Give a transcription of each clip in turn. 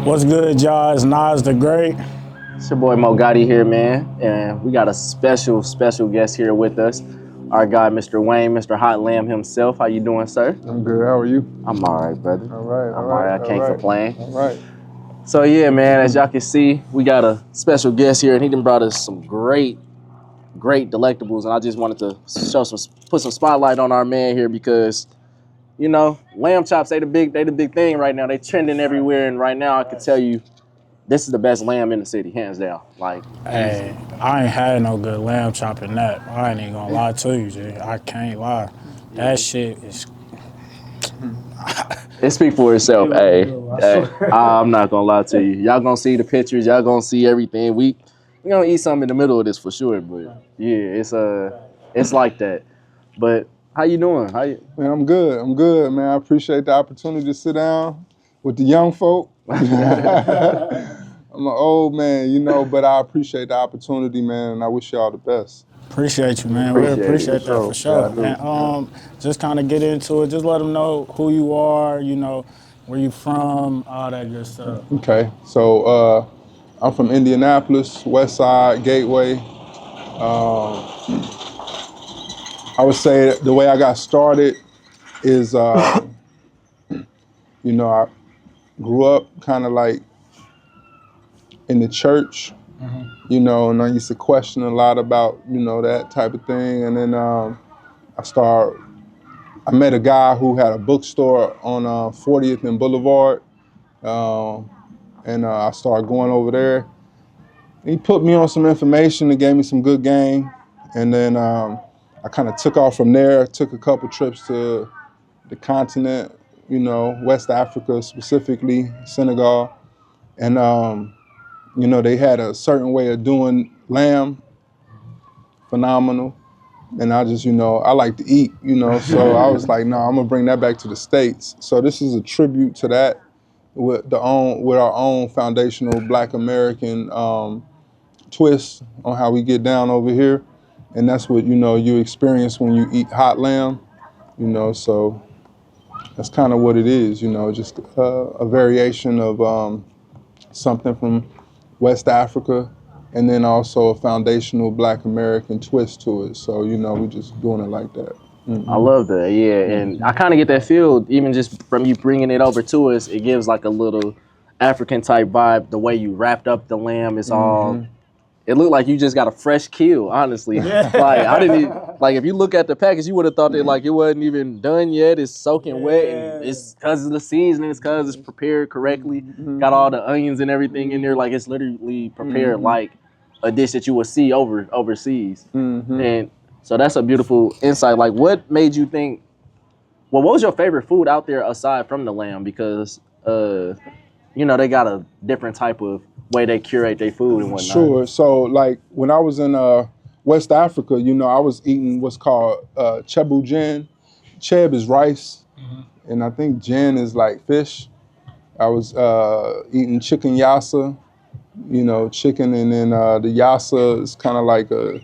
What's good, y'all? It's Nas the Great. It's your boy Mo Gotti here, man. And we got a special guest here with us. Our guy, Mr. Wayne, Mr. Hot Lamb himself. How you doing, sir? I'm good. How are you? I'm all right, brother. All right. I'm all right. I can't complain. All right. So yeah, man, as y'all can see, we got a special guest here, and he done brought us some great delectables. And I just wanted to put some spotlight on our man here because, you know, lamb chops, they the big thing right now. They trending everywhere, and right now I can tell you, this is the best lamb in the city, hands down. Like, Hey, I ain't had no good lamb chop in that. I ain't even gonna lie to you, G. I can't lie. That shit is... it speaks for itself. Hey, I'm not gonna lie to you. Y'all gonna see the pictures. Y'all gonna see everything. We gonna eat something in the middle of this for sure. But yeah, it's like that. But how you doing? Man, I'm good. I'm good, man. I appreciate the opportunity to sit down with the young folk. I'm an old man, you know, but I appreciate the opportunity, man, and I wish y'all the best. Appreciate you, man. We appreciate that for sure. Yeah, and just kind of get into it. Just let them know who you are, you know, where you from, all that good stuff. Okay, so I'm from Indianapolis, West Side, Gateway. I would say the way I got started is, you know, I grew up kind of like in the church, you know, and I used to question a lot about, you know, that type of thing. And then I met a guy who had a bookstore on 40th and Boulevard. And I started going over there. He put me on some information and gave me some good game. And then I kind of took off from there, took a couple trips to the continent, you know, West Africa specifically, Senegal. And, you know, they had a certain way of doing lamb, phenomenal. And I just, you know, I like to eat, you know, so I was like, no, I'm gonna bring that back to the States. So this is a tribute to that with our own foundational Black American twist on how we get down over here. And that's what, you know, you experience when you eat hot lamb, you know, so that's kind of what it is, you know, just a variation of something from West Africa, and then also a foundational Black American twist to it. So, you know, we just doing it like that. I love that, yeah. And I kind of get that feel, even just from you bringing it over to us, it gives like a little African type vibe. The way you wrapped up the lamb is all, it looked like you just got a fresh kill, honestly. Like, I didn't even, like, if you look at the package, you would have thought that like it wasn't even done yet. It's soaking wet, and it's because of the seasoning, it's because it's prepared correctly. Got all the onions and everything in there. Like, it's literally prepared like a dish that you would see overseas. And so that's a beautiful insight. Like, what made you think, well, what was your favorite food out there aside from the lamb? Because, you know, they got a different type of way they curate their food and whatnot. Sure. So, like, when I was in West Africa, you know, I was eating what's called chebu jen. Cheb is rice, and I think jen is like fish. I was eating chicken yassa, you know, chicken, and then the yassa is kind of like a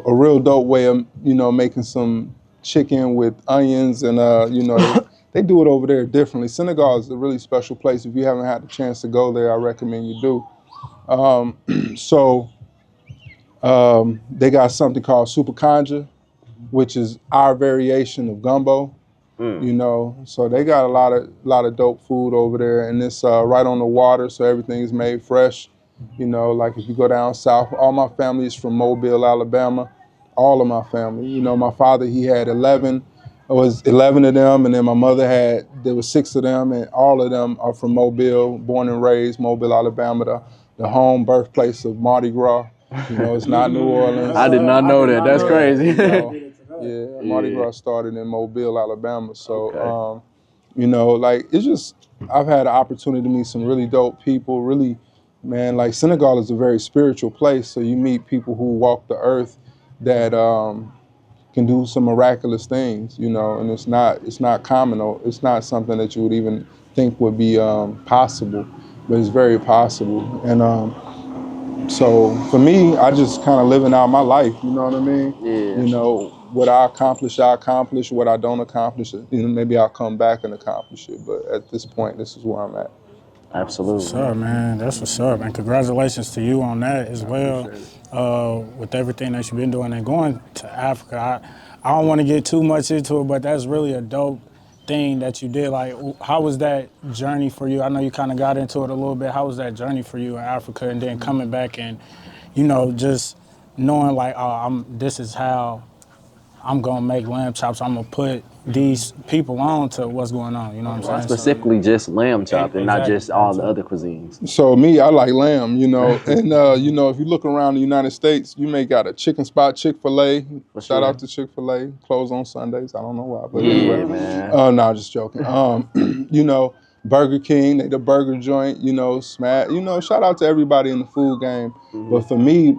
real dope way of, you know, making some chicken with onions, and you know, they do it over there differently. Senegal is a really special place. If you haven't had the chance to go there, I recommend you do. So they got something called super kanja, which is our variation of gumbo. You know, so they got a lot of dope food over there, and it's right on the water, so everything is made fresh. You know, like if you go down south, all my family is from Mobile, Alabama. All of my family. You know, my father, he had 11. It was 11 of them, and then my mother there was 6 of them, and all of them are from Mobile, born and raised, Mobile, Alabama, the home birthplace of Mardi Gras. You know, it's not New Orleans. I did not know that. That's crazy. You know, Mardi Gras started in Mobile, Alabama. So, you know, like, it's just, I've had an opportunity to meet some really dope people, really, man, like, Senegal is a very spiritual place, so you meet people who walk the earth that can do some miraculous things, you know, and it's not common, or it's not something that you would even think would be possible, but it's very possible. And so for me, I just kind of living out my life, you know what I mean? Yeah. You know, what I accomplish, what I don't accomplish, you know, maybe I'll come back and accomplish it, but at this point, this is where I'm at. Absolutely. What's up, man? That's what's up, and congratulations to you on that as well. With everything that you've been doing and going to Africa, I don't want to get too much into it, but that's really a dope thing that you did. Like, how was that journey for you? I know you kind of got into it a little bit. How was that journey for you in Africa, and then coming back and, just knowing like, oh, this is how I'm gonna make lamb chops. I'm gonna put these people on to what's going on. You know what I'm saying? Specifically just lamb chop and not just all the Exactly. other cuisines. So me, I like lamb, and if you look around the United States, you may got a chicken spot, Chick-fil-A. Shout sure. out to Chick-fil-A, closed on Sundays. I don't know why, but Yeah, anyway. man. No, just joking. Burger King, they the burger joint, Smash. Shout out to everybody in the food game. But for me,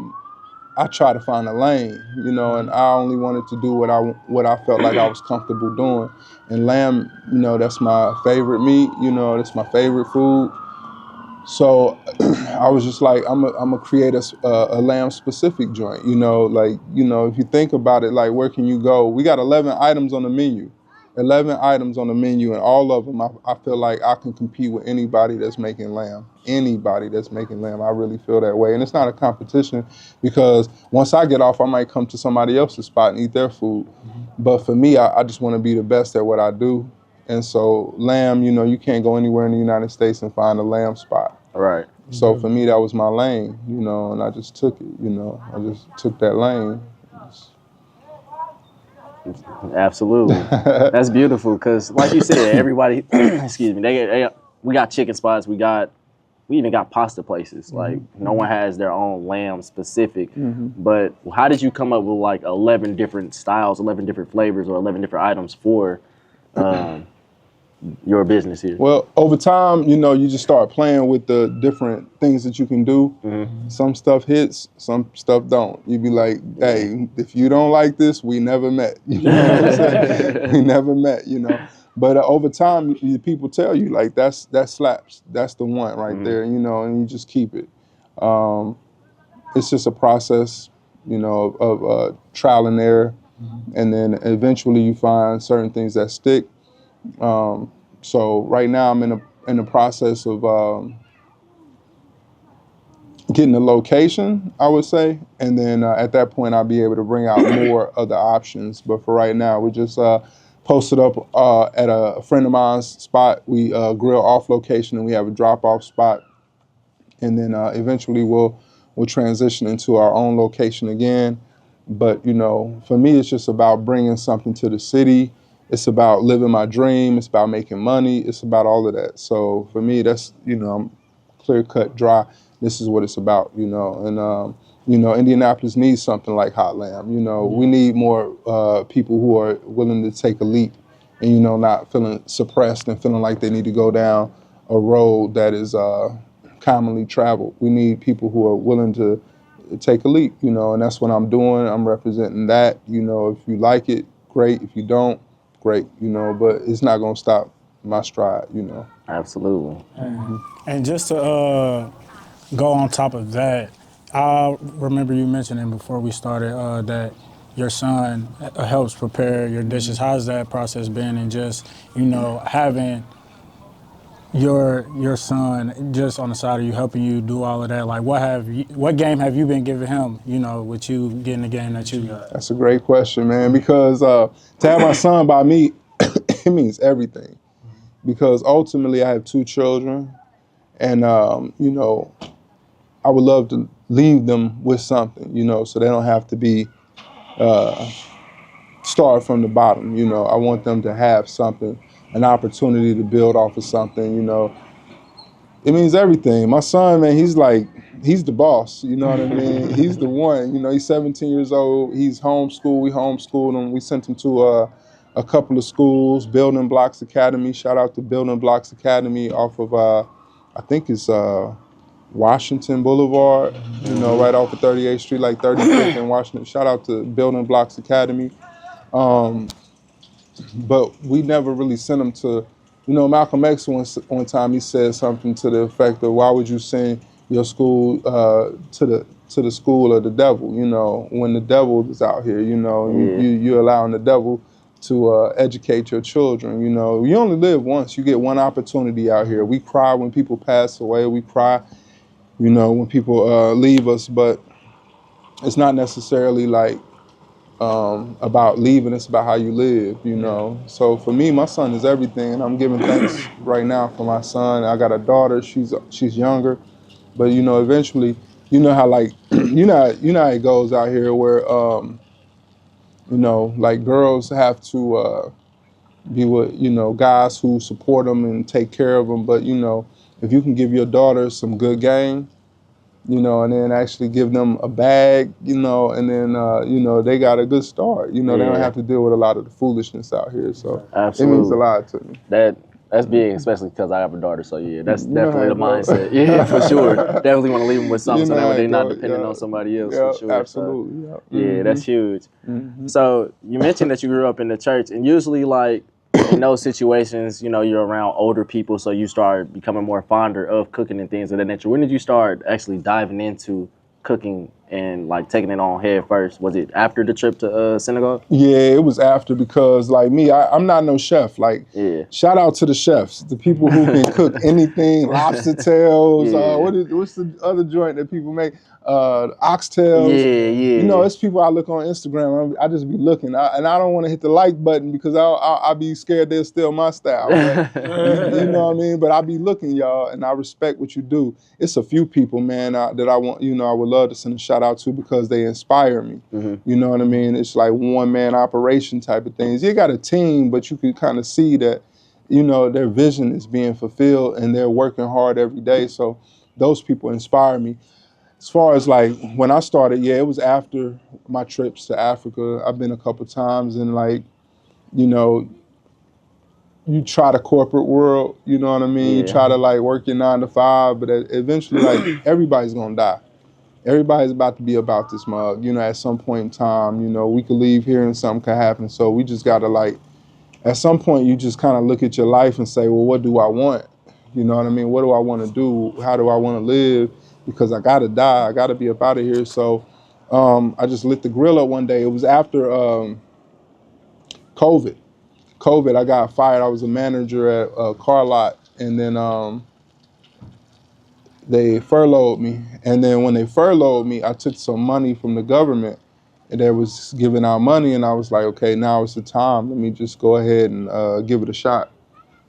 I try to find a lane, and I only wanted to do what I felt like I was comfortable doing. And lamb, that's my favorite meat. That's my favorite food. So I was just like, I'm gonna create a lamb specific joint. If you think about it, like where can you go? We got 11 items on the menu. 11 items on the menu, and all of them, I feel like I can compete with anybody that's making lamb. Anybody that's making lamb, I really feel that way. And it's not a competition, because once I get off, I might come to somebody else's spot and eat their food. But for me, I just want to be the best at what I do. And so lamb, you can't go anywhere in the United States and find a lamb spot. Right. So for me, that was my lane, and I just took it, I just took that lane. Absolutely. That's beautiful because, like you said, everybody, excuse me, we got chicken spots, we even got pasta places. Like, no one has their own lamb specific. But how did you come up with like 11 different styles, 11 different flavors, or 11 different items for your business here? Well, over time, you just start playing with the different things that you can do. Some stuff hits, some stuff don't. You be like, hey, if you don't like this, we never met. You know what I'm saying? We never met, But over time, people tell you, like, that slaps. That's the one right there, and you just keep it. It's just a process, of trial and error. And then eventually you find certain things that stick. So right now I'm in the process of getting a location, I would say, and then at that point I'll be able to bring out more of the options. But for right now, we just posted up at a friend of mine's spot. We grill off location, and we have a drop off spot, and then eventually we'll transition into our own location again. But for me, it's just about bringing something to the city. It's about living my dream. It's about making money. It's about all of that. So for me, that's, I'm clear cut, dry. This is what it's about, And, Indianapolis needs something like Hot Lamb. We need more people who are willing to take a leap and, not feeling suppressed and feeling like they need to go down a road that is commonly traveled. We need people who are willing to take a leap, and that's what I'm doing. I'm representing that. If you like it, great. If you don't, great, but it's not going to stop my stride, Absolutely. And just to go on top of that, I remember you mentioning before we started that your son helps prepare your dishes. How's that process been? And just, having your son just on the side of you, helping you do all of that, like what game have you been giving him, with you getting the game that you got? That's a great question, man, because to have my son by me, it means everything. Because ultimately I have 2 children, and, I would love to leave them with something, so they don't have to be start from the bottom. I want them to have something, an opportunity to build off of something. It means everything. My son, man, he's the boss. You know what I mean? He's the one. He's 17 years old. He's homeschooled. We homeschooled him. We sent him to a couple of schools. Building Blocks Academy. Shout out to Building Blocks Academy off of I think it's Washington Boulevard. Right off of 38th Street, like 35th in Washington. Shout out to Building Blocks Academy. But we never really sent him to, Malcolm X one time he said something to the effect of, why would you send your school to the school of the devil, when the devil is out here, you're allowing the devil to educate your children. You know, you only live once. You get one opportunity out here. We cry when people pass away. We cry, you know, when people leave us. But it's not necessarily like about leaving. It's about how you live, you know. So for me, my son is everything, and I'm giving thanks right now for my son. I got a daughter. She's younger, but you know, eventually, you know how like you know how it goes out here where you know, like girls have to be with, you know, guys who support them and take care of them. But you know, if you can give your daughter some good game, you know, and then actually give them a bag, you know, and then, you know, they got a good start. You know, they don't have to deal with a lot of the foolishness out here. So it means a lot to me. That's big, especially because I have a daughter. So yeah, that's You know definitely the how it goes. mindset. Yeah, for sure. Definitely want to leave them with something You so know that how way they're it not goes, depending on somebody else. For sure. Absolutely. So, yeah, that's huge. So you mentioned that you grew up in the church, and usually like in those situations, you know, you're around older people, so you start becoming more fonder of cooking and things of that nature. When did you start actually diving into cooking and like taking it on head first? Was it after the trip to synagogue? Yeah, it was after, because like me, I'm not no chef. Like, shout out to the chefs, the people who can cook anything, lobster tails. What's the other joint that people make? Oxtails. You know, it's people I look on Instagram. I just be looking, and I don't want to hit the like button because I'll be scared they'll steal my style. But, you know what I mean? But I be looking, y'all, and I respect what you do. It's a few people, man, that I want, you know, I would love to send a shout out to because they inspire me. You know what I mean? It's like one man operation type of things. You got a team, but you can kind of see that, you know, their vision is being fulfilled and they're working hard every day. So those people inspire me. As far as like when I started, yeah, it was after my trips to Africa. I've been a couple times, and like, you know, you try the corporate world, you know what I mean? You try to like work your 9 to 5, but eventually like everybody's gonna die. Everybody's about to be about this mug, you know, at some point in time. You know, we could leave here and something could happen. So we just gotta like, at some point you just kind of look at your life and say, well, what do I want? You know what I mean? What do I want to do? How do I want to live? Because I gotta die. I gotta be up out of here. So I just lit the grill up one day. It was after COVID. I got fired. I was a manager at a car lot, and then they furloughed me. And then when they furloughed me, I took some money from the government, and they was giving out money, and I was like, okay, now it's the time. Let me just go ahead and give it a shot.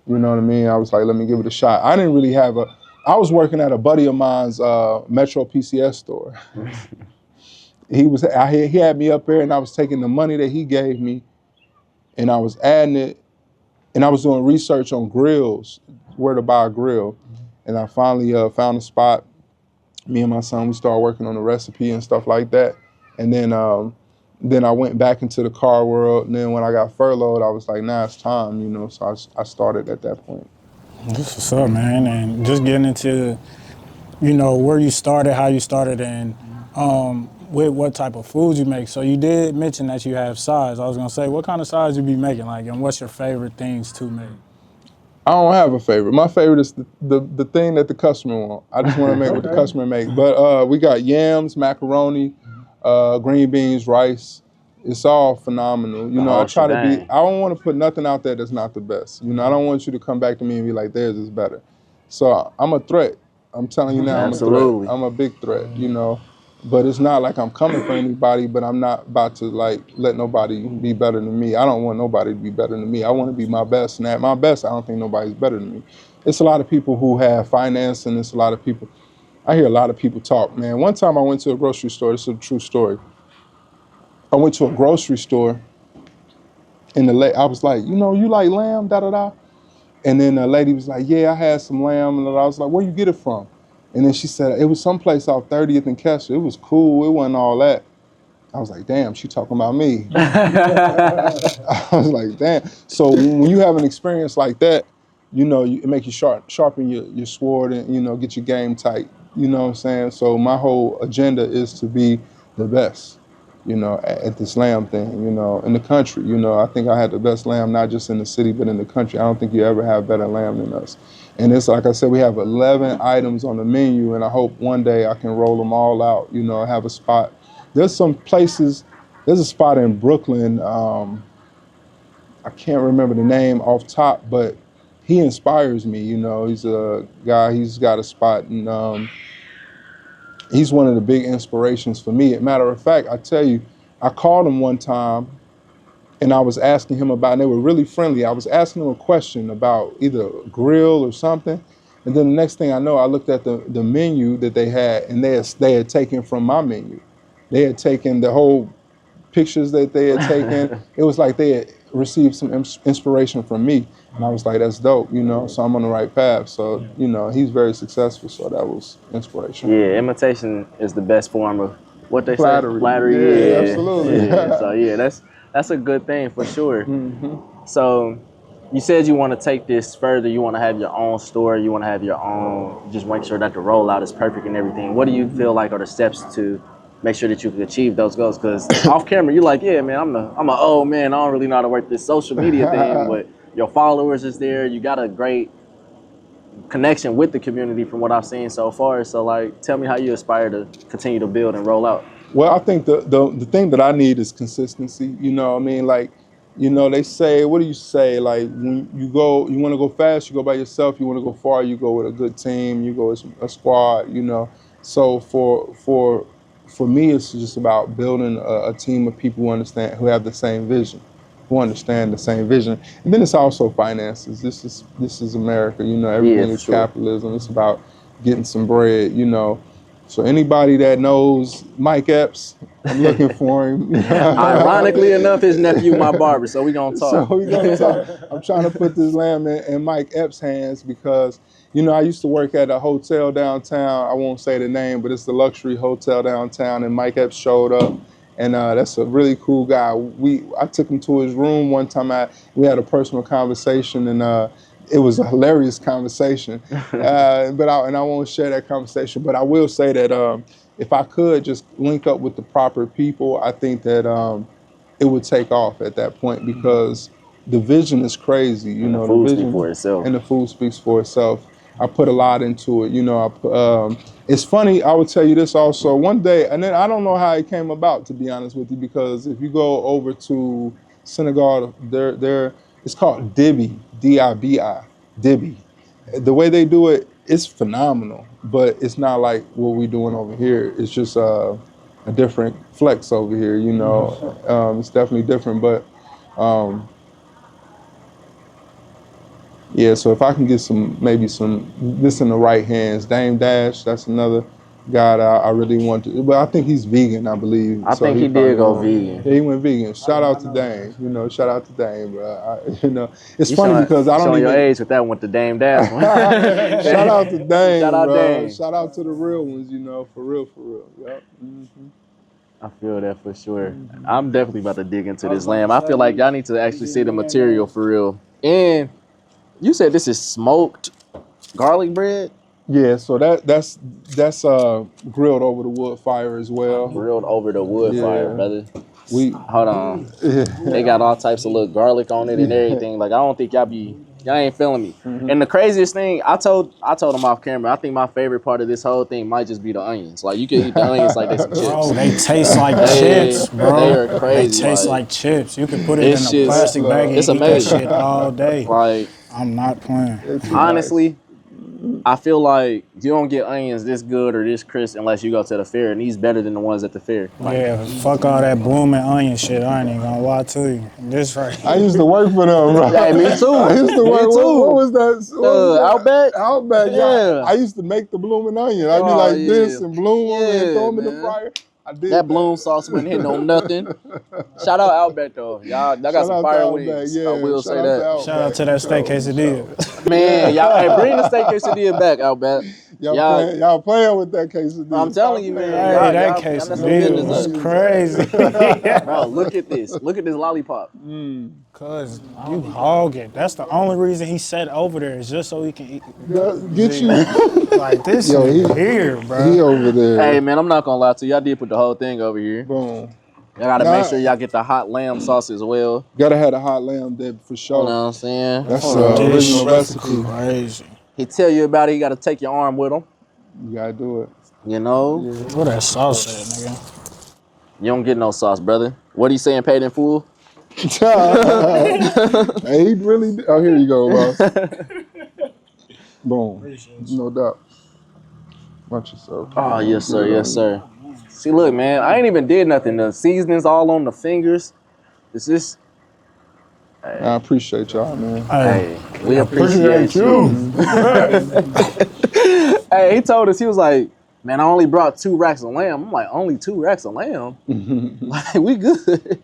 You know what I mean? I was like, let me give it a shot. I didn't really have I was working at a buddy of mine's Metro PCS store. He had me up there, and I was taking the money that he gave me, and I was adding it, and I was doing research on grills, where to buy a grill. And I finally found a spot. Me and my son, we started working on the recipe and stuff like that. And then I went back into the car world. And then when I got furloughed, I was like, nah, it's time, you know. So I started at that point. That's what's up, man. And just getting into, you know, where you started, how you started, and with what type of food you make. So you did mention that you have sides. I was gonna say, what kind of sides you be making, like, and what's your favorite things to make? I don't have a favorite. My favorite is the thing that the customer want. I just want to make what the customer make. But we got yams, macaroni, green beans, rice. It's all phenomenal. You know, I try to be, I don't want to put nothing out there that's not the best. You know, I don't want you to come back to me and be like, theirs is better. So I'm a threat. I'm telling you now, I'm a threat. I'm a big threat, you know. But it's not like I'm coming for anybody, but I'm not about to like let nobody be better than me. I don't want nobody to be better than me. I want to be my best. And at my best, I don't think nobody's better than me. It's a lot of people who have finance, and it's a lot of people, I hear a lot of people talk, man. One time I went to a grocery store, this is a true story. I went to a grocery store, and I was like, you know, you like lamb, da-da-da? And then the lady was like, yeah, I had some lamb. And I was like, where you get it from? And then she said, it was someplace off 30th and Kessler. It was cool. It wasn't all that. I was like, damn, she talking about me. I was like, damn. So when you have an experience like that, you know, it makes you sharpen your sword and, you know, get your game tight. You know what I'm saying? So my whole agenda is to be the best, you know, at this lamb thing, you know, in the country. You know, I think I had the best lamb, not just in the city, but in the country. I don't think you ever have better lamb than us. And it's like I said, we have 11 items on the menu, and I hope one day I can roll them all out, you know, have a spot. There's some places, there's a spot in Brooklyn, I can't remember the name off top, but he inspires me. You know, he's a guy. He's got a spot, and he's one of the big inspirations for me. As a matter of fact, I tell you, I called him one time, and I was asking him about. And they were really friendly. I was asking him a question about either a grill or something, and then the next thing I know, I looked at the menu that they had, and they had taken from my menu. They had taken the whole pictures that they had taken. It was like they had received some inspiration from me. And I was like, that's dope, you know, so I'm on the right path. So, you know, he's very successful, so that was inspiration. Yeah, imitation is the best form of what they Flattery. say. Flattery, Yeah, absolutely. Yeah. So yeah, that's a good thing for sure. So you said you want to take this further. You want to have your own store. You want to have your own, just make sure that the rollout is perfect and everything. What do you feel like are the steps to make sure that you can achieve those goals? Because off camera, you're like, yeah, man, I'm an old man. I don't really know how to work this social media thing, but your followers is there. You got a great connection with the community from what I've seen so far. So like, tell me how you aspire to continue to build and roll out. Well, I think the thing that I need is consistency. You know what I mean? Like, you know, they say, what do you say? Like, when you want to go fast, you go by yourself. You want to go far, you go with a good team. You go as a squad, you know. So for me, it's just about building a team of people who have the same vision, who understand the same vision. And then it's also finances. This is America, you know, everything is capitalism. It's about getting some bread, you know. So anybody that knows Mike Epps, I'm looking for him. Ironically enough, his nephew my barber, so we gonna talk. So we gonna talk. I'm trying to put this lamb in Mike Epps' hands because, you know, I used to work at a hotel downtown. I won't say the name, but it's the luxury hotel downtown, and Mike Epps showed up. And that's a really cool guy. I took him to his room one time. We had a personal conversation, and it was a hilarious conversation. But I won't share that conversation. But I will say that if I could just link up with the proper people, I think that it would take off at that point because the vision is crazy. You know, the vision speaks for itself. And the food speaks for itself. I put a lot into it. You know, it's funny. I would tell you this also. One day, and then I don't know how it came about, to be honest with you, because if you go over to Senegal, it's called Dibi, D-I-B-I, Dibi. The way they do it, it's phenomenal, but it's not like what we're doing over here. It's just a different flex over here. You know, it's definitely different, but. Yeah, so if I can get maybe this in the right hands, Dame Dash, that's another guy that I really want to, but I think he's vegan, I believe. I think he did go vegan. Yeah, he went vegan. Shout out to Dame, you know, shout out to Dame, bro. You know, it's You funny because I don't showing even. your age with that one, the Dame Dash one. Shout out to Dame, Shout out bro. Dame. Shout out to the real ones, you know, for real. Yep. I feel that for sure. I'm definitely about to dig into this lamb. I feel like y'all need to actually see the material for real. And you said this is smoked garlic bread? Yeah, so that's grilled over the wood fire as well. Grilled over the wood fire, brother. Hold on. Yeah. They got all types of little garlic on it and everything. Like, I don't think y'all ain't feeling me. And the craziest thing, I told them off camera, I think my favorite part of this whole thing might just be the onions. Like, you can eat the onions like they some chips. Bro, they taste like chips, bro. They are crazy. They taste like chips. You can put it in a plastic bag and it's eat amazing. that shit all day. Like, I'm not playing. Honestly, I feel like you don't get onions this good or this crisp unless you go to the fair, and these better than the ones at the fair. Like, yeah, fuck all that blooming onion shit. I ain't even gonna lie to you. This right. I used to work for them, bro. Yeah, me too. I used to work. What was that? Outback? Outback, yeah. I used to make the blooming onion. I'd be like this and bloom them and throw them in the fryer. I did that bloom sauce wasn't hitting on nothing. Shout out Outback though. Y'all got some fire wings. Yeah, I will say that. Shout out to that steak quesadilla. Man, y'all bring the steak quesadilla back, Outback. Y'all playing with that quesadilla. I'm telling you, man. Hey, that quesadilla was crazy. Bro, look at this. Look at this lollipop. Cause you hog it. That's the only reason he sat over there is just so he can eat. Get you. Like this is here, bro. He over there. Hey man, I'm not gonna lie to you. I did put the whole thing over here. Boom. Y'all gotta make sure y'all get the hot lamb sauce as well. Gotta have the hot lamb there for sure. You know what I'm saying? That's the original recipe. Crazy. He tell you about it, you gotta take your arm with him. You gotta do it. You know? Yeah. What that sauce at, nigga? You don't get no sauce, brother. What he saying, paid in full? Hey, he really. Oh, here you go, boss. Boom. No doubt. Watch yourself. Oh, yes, sir. Get it Yes, on. sir. See, look, man, I ain't even did nothing. The seasoning's all on the fingers. This is, I appreciate y'all, man. hey, we appreciate you. Hey, he told us, he was like, man, I only brought 2 racks of lamb. I'm like, only 2 racks of lamb? Like, we good.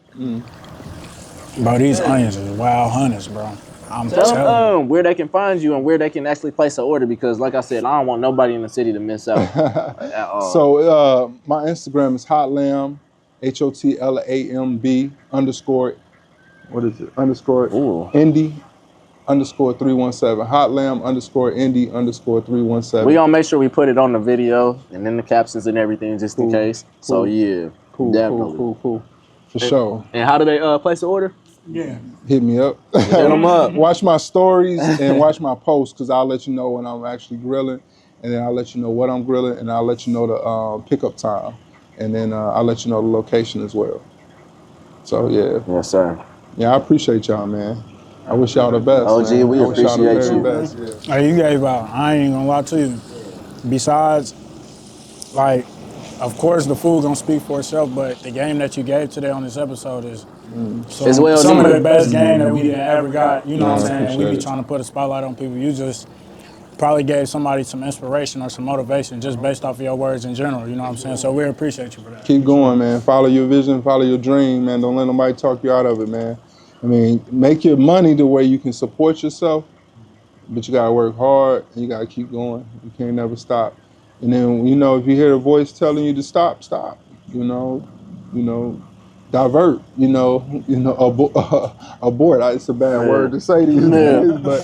Bro, these onions is wild hunters, bro. I'm Tell telling you. them where they can find you and where they can actually place an order because, like I said, I don't want nobody in the city to miss out at all. So my Instagram is Hot Lamb, HOTLAMB _ what is it? Ooh. Indy _ 317. Hot Lamb _ Indy _ 317. We gonna make sure we put it on the video and in the captions and everything just in case. So yeah, definitely. Cool. For sure. And how do they place the order? Yeah. Hit me up. Hit them up. Watch my stories and watch my posts because I'll let you know when I'm actually grilling, and then I'll let you know what I'm grilling, and I'll let you know the pickup time, and then I'll let you know the location as well. So yeah. Yes, sir. Yeah, I appreciate y'all, man. I wish y'all the best. OG, man. we I wish y'all the appreciate very you. best, yeah. Hey, you gave out. I ain't gonna lie to you. Besides, like, of course the food gonna speak for itself, but the game that you gave today on this episode is As well some of needed. the best game that we ever got. You know what I'm saying? And we appreciate be it. trying to put a spotlight on people. You just probably gave somebody some inspiration or some motivation just based off of your words in general. You know what I'm saying? So we appreciate you for that. Keep going, man. Follow your vision, follow your dream, man. Don't let nobody talk you out of it, man. I mean, make your money the way you can support yourself, but you gotta work hard and you gotta keep going. You can't never stop. And then, you know, if you hear a voice telling you to stop, stop. You know, divert. Abort. It's a bad word to say these days, but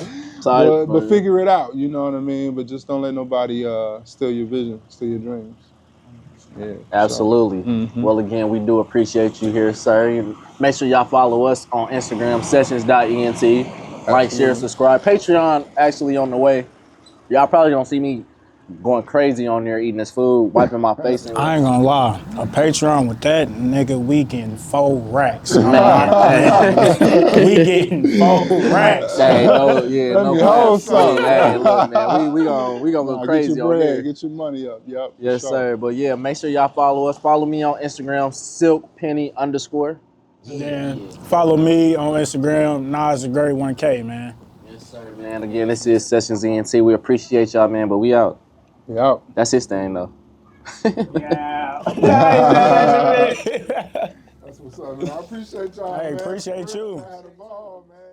figure it out. You know what I mean? But just don't let nobody steal your vision, steal your dreams. Yeah, Absolutely. Well, again, we do appreciate you here, sir. Make sure y'all follow us on Instagram, sessions.ent. Like, share, subscribe. Patreon actually on the way. Y'all probably don't see me going crazy on there eating this food, wiping my face. I ain't gonna lie, a Patreon with that nigga, we getting 4 racks. Man, We getting 4 racks. hey, no hold plan. Hey, look, man, we gonna go crazy get your on bread, here. get your money up. Yep. Yes, sure. sir. But yeah, make sure y'all follow us. Follow me on Instagram, silkpenny_. Then follow me on Instagram, Nas the Great 1K, man. Yes, sir, man. Again, this is Sessions ENT. We appreciate y'all, man, but we out. Yep. That's his thing, though. Yeah. That's what's up, man. I appreciate y'all, Hey, man. appreciate you. Man, the ball, man.